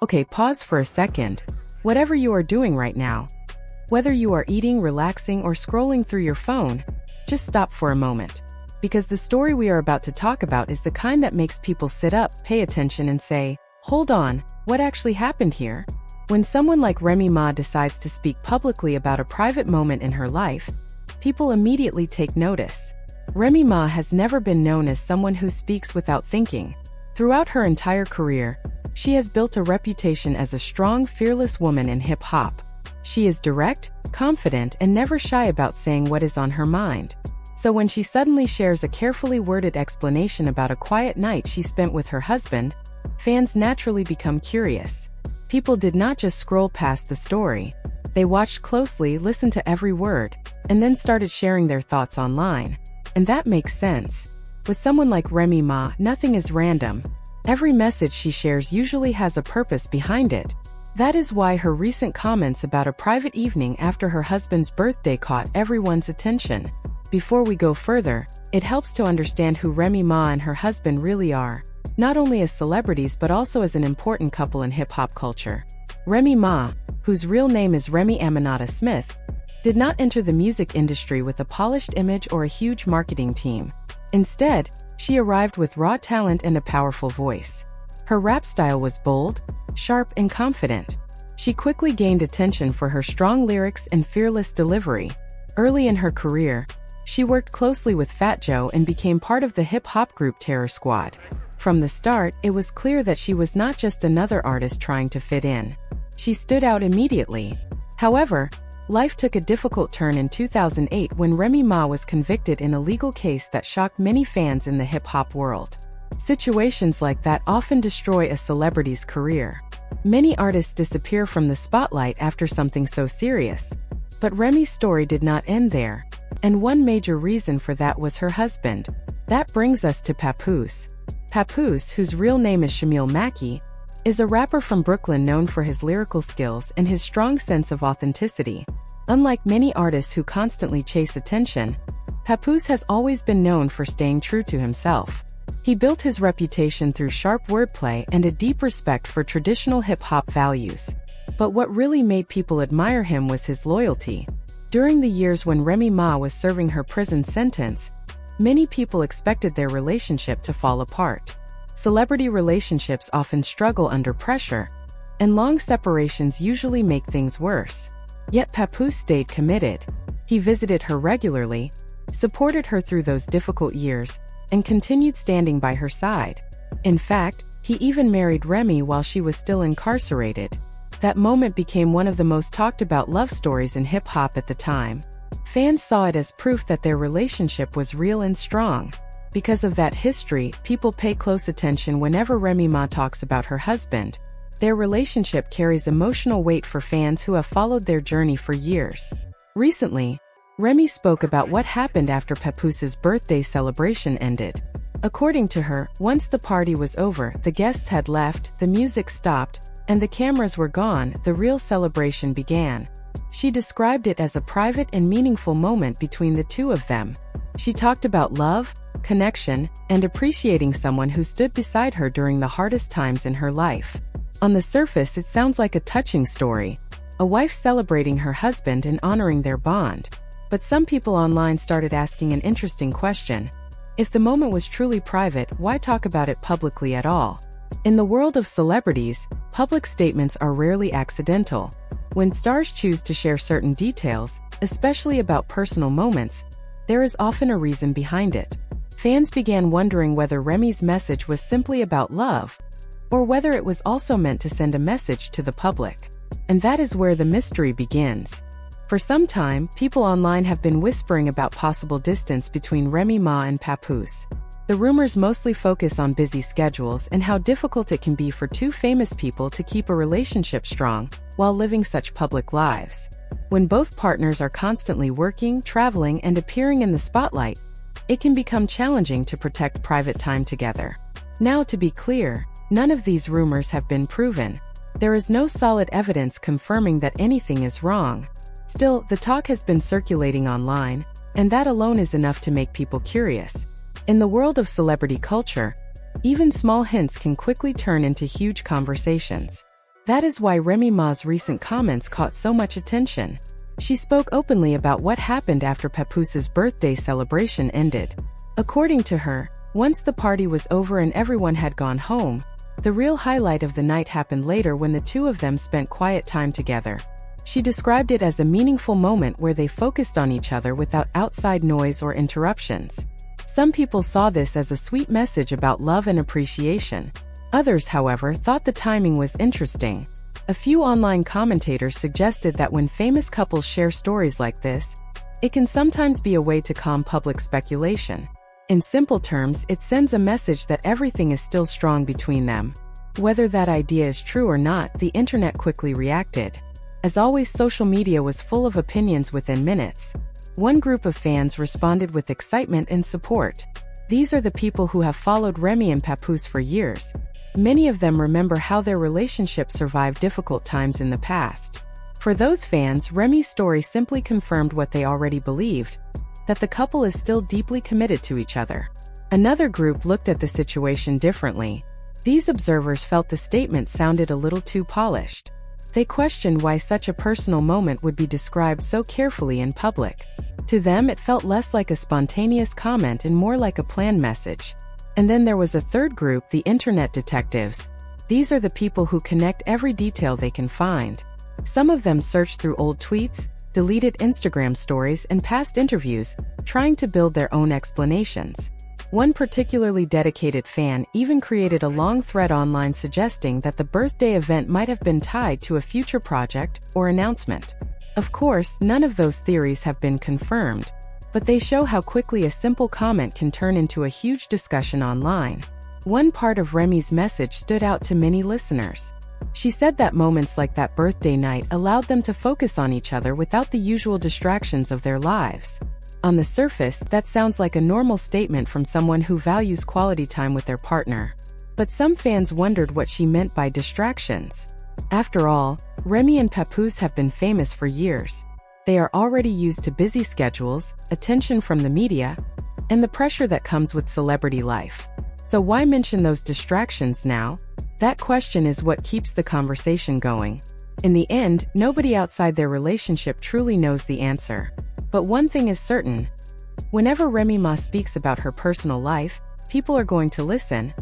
Okay, pause for a second. Whatever you are doing right now, whether you are eating, relaxing, or scrolling through your phone, just stop for a moment. Because the story we are about to talk about is the kind that makes people sit up, pay attention, and say, "Hold on, what actually happened here?" When someone like Remy Ma decides to speak publicly about a private moment in her life, people immediately take notice. Remy Ma has never been known as someone who speaks without thinking. Throughout her entire career, she has built a reputation as a strong, fearless woman in hip-hop. She is direct, confident, and never shy about saying what is on her mind. So when she suddenly shares a carefully worded explanation about a quiet night she spent with her husband, fans naturally become curious. People did not just scroll past the story. They watched closely, listened to every word, and then started sharing their thoughts online. And that makes sense. With someone like Remy Ma, nothing is random. Every message she shares usually has a purpose behind it. That is why her recent comments about a private evening after her husband's birthday caught everyone's attention. Before we go further, it helps to understand who Remy Ma and her husband really are, not only as celebrities but also as an important couple in hip-hop culture. Remy Ma, whose real name is Remy Aminata Smith, did not enter the music industry with a polished image or a huge marketing team. Instead, she arrived with raw talent and a powerful voice. Her rap style was bold, sharp, and confident. She quickly gained attention for her strong lyrics and fearless delivery. Early in her career, she worked closely with Fat Joe and became part of the hip-hop group Terror Squad. From the start, it was clear that she was not just another artist trying to fit in. She stood out immediately. However, life took a difficult turn in 2008 when Remy Ma was convicted in a legal case that shocked many fans in the hip-hop world. Situations like that often destroy a celebrity's career. Many artists disappear from the spotlight after something so serious. But Remy's story did not end there, and one major reason for that was her husband. That brings us to Papoose. Papoose, whose real name is Shamil Mackey, is a rapper from Brooklyn known for his lyrical skills and his strong sense of authenticity. Unlike many artists who constantly chase attention, Papoose has always been known for staying true to himself. He built his reputation through sharp wordplay and a deep respect for traditional hip-hop values. But what really made people admire him was his loyalty. During the years when Remy Ma was serving her prison sentence, many people expected their relationship to fall apart. Celebrity relationships often struggle under pressure, and long separations usually make things worse. Yet Papoose stayed committed. He visited her regularly, supported her through those difficult years, and continued standing by her side. In fact, he even married Remy while she was still incarcerated. That moment became one of the most talked about love stories in hip-hop at the time. Fans saw it as proof that their relationship was real and strong. Because of that history, people pay close attention whenever Remy Ma talks about her husband. Their relationship carries emotional weight for fans who have followed their journey for years. Recently, Remy spoke about what happened after Papoose's birthday celebration ended. According to her, once the party was over, the guests had left, the music stopped, and the cameras were gone, the real celebration began. She described it as a private and meaningful moment between the two of them. She talked about love, connection, and appreciating someone who stood beside her during the hardest times in her life. On the surface, it sounds like a touching story, a wife celebrating her husband and honoring their bond. But some people online started asking an interesting question. If the moment was truly private, why talk about it publicly at all? In the world of celebrities, public statements are rarely accidental. When stars choose to share certain details, especially about personal moments, there is often a reason behind it. Fans began wondering whether Remy's message was simply about love, or whether it was also meant to send a message to the public. And that is where the mystery begins. For some time, people online have been whispering about possible distance between Remy Ma and Papoose. The rumors mostly focus on busy schedules and how difficult it can be for two famous people to keep a relationship strong while living such public lives. When both partners are constantly working, traveling, and appearing in the spotlight, it can become challenging to protect private time together. Now, to be clear, none of these rumors have been proven. There is no solid evidence confirming that anything is wrong. Still, the talk has been circulating online, and that alone is enough to make people curious. In the world of celebrity culture, even small hints can quickly turn into huge conversations. That is why Remy Ma's recent comments caught so much attention. She spoke openly about what happened after Papoose's birthday celebration ended. According to her, once the party was over and everyone had gone home, the real highlight of the night happened later when the two of them spent quiet time together. She described it as a meaningful moment where they focused on each other without outside noise or interruptions. Some people saw this as a sweet message about love and appreciation. Others, however, thought the timing was interesting. A few online commentators suggested that when famous couples share stories like this, it can sometimes be a way to calm public speculation. In simple terms, it sends a message that everything is still strong between them. Whether that idea is true or not, the internet quickly reacted. As always, social media was full of opinions within minutes. One group of fans responded with excitement and support. These are the people who have followed Remy and Papoose for years. Many of them remember how their relationship survived difficult times in the past. For those fans, Remy's story simply confirmed what they already believed, that the couple is still deeply committed to each other. Another group looked at the situation differently. These observers felt the statement sounded a little too polished. They questioned why such a personal moment would be described so carefully in public. To them, it felt less like a spontaneous comment and more like a planned message. And then there was a third group, the internet detectives. These are the people who connect every detail they can find. Some of them searched through old tweets, deleted Instagram stories, and past interviews, trying to build their own explanations. One particularly dedicated fan even created a long thread online suggesting that the birthday event might have been tied to a future project or announcement. Of course, none of those theories have been confirmed, but they show how quickly a simple comment can turn into a huge discussion online. One part of Remy's message stood out to many listeners. She said that moments like that birthday night allowed them to focus on each other without the usual distractions of their lives. On the surface, that sounds like a normal statement from someone who values quality time with their partner. But some fans wondered what she meant by distractions. After all, Remy and Papoose have been famous for years. They are already used to busy schedules, attention from the media, and the pressure that comes with celebrity life. So why mention those distractions now? That question is what keeps the conversation going. In the end, nobody outside their relationship truly knows the answer. But one thing is certain. Whenever Remy Ma speaks about her personal life, people are going to listen,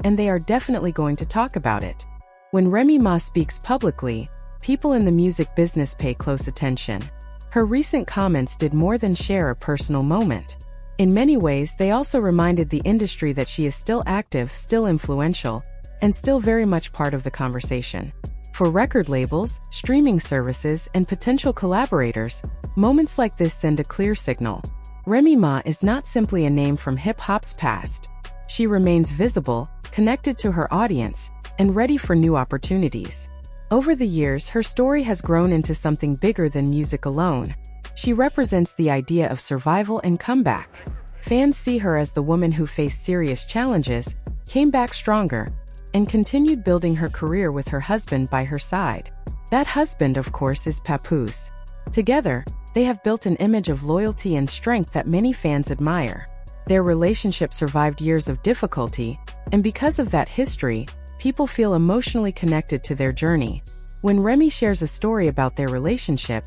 and they are definitely going to talk about it. When Remy Ma speaks publicly, people in the music business pay close attention. Her recent comments did more than share a personal moment. In many ways, they also reminded the industry that she is still active, still influential, and still very much part of the conversation. For record labels, streaming services, and potential collaborators, moments like this send a clear signal. Remy Ma is not simply a name from hip-hop's past. She remains visible, connected to her audience, and ready for new opportunities. Over the years, her story has grown into something bigger than music alone. She represents the idea of survival and comeback. Fans see her as the woman who faced serious challenges, came back stronger, and continued building her career with her husband by her side. That husband, of course, is Papoose. Together, they have built an image of loyalty and strength that many fans admire. Their relationship survived years of difficulty, and because of that history, people feel emotionally connected to their journey. When Remy shares a story about their relationship,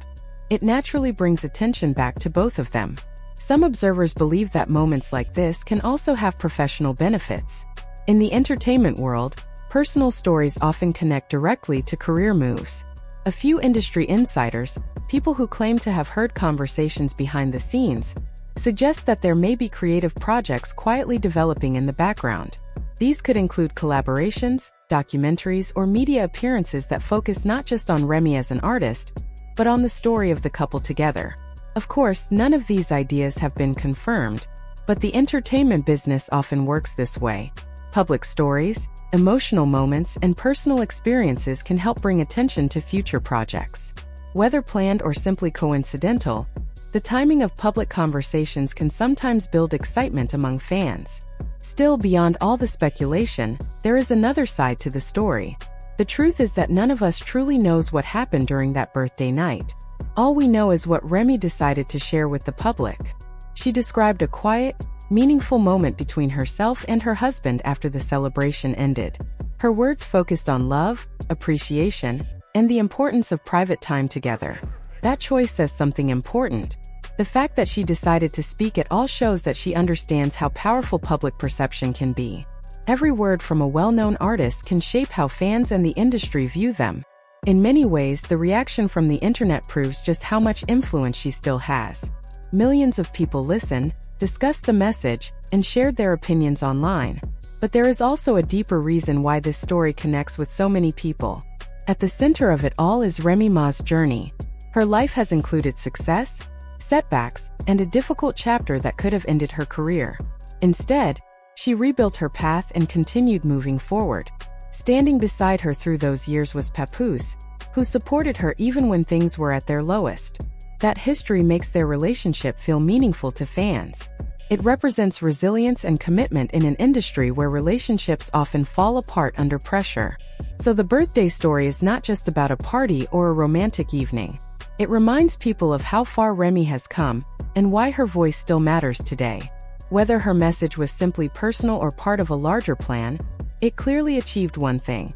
it naturally brings attention back to both of them. Some observers believe that moments like this can also have professional benefits. In the entertainment world, personal stories often connect directly to career moves. A few industry insiders, people who claim to have heard conversations behind the scenes, suggest that there may be creative projects quietly developing in the background. These could include collaborations, documentaries, or media appearances that focus not just on Remy as an artist, but on the story of the couple together. Of course, none of these ideas have been confirmed, but the entertainment business often works this way. Public stories, emotional moments, and personal experiences can help bring attention to future projects. Whether planned or simply coincidental, the timing of public conversations can sometimes build excitement among fans. Still, beyond all the speculation, there is another side to the story. The truth is that none of us truly knows what happened during that birthday night. All we know is what Remy decided to share with the public. She described a quiet, meaningful moment between herself and her husband after the celebration ended. Her words focused on love, appreciation, and the importance of private time together. That choice says something important. The fact that she decided to speak at all shows that she understands how powerful public perception can be. Every word from a well-known artist can shape how fans and the industry view them. In many ways, the reaction from the internet proves just how much influence she still has. Millions of people listened, discussed the message, and shared their opinions online. But there is also a deeper reason why this story connects with so many people. At the center of it all is Remy Ma's journey. Her life has included success, setbacks, and a difficult chapter that could have ended her career. Instead, she rebuilt her path and continued moving forward. Standing beside her through those years was Papoose, who supported her even when things were at their lowest. That history makes their relationship feel meaningful to fans. It represents resilience and commitment in an industry where relationships often fall apart under pressure. So the birthday story is not just about a party or a romantic evening. It reminds people of how far Remy has come and why her voice still matters today. Whether her message was simply personal or part of a larger plan, it clearly achieved one thing.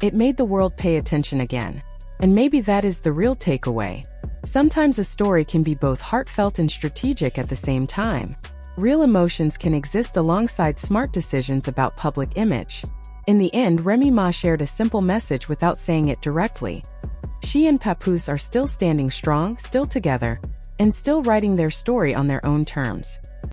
It made the world pay attention again. And maybe that is the real takeaway. Sometimes a story can be both heartfelt and strategic at the same time. Real emotions can exist alongside smart decisions about public image. In the end, Remy Ma shared a simple message without saying it directly. She and Papoose are still standing strong, still together, and still writing their story on their own terms.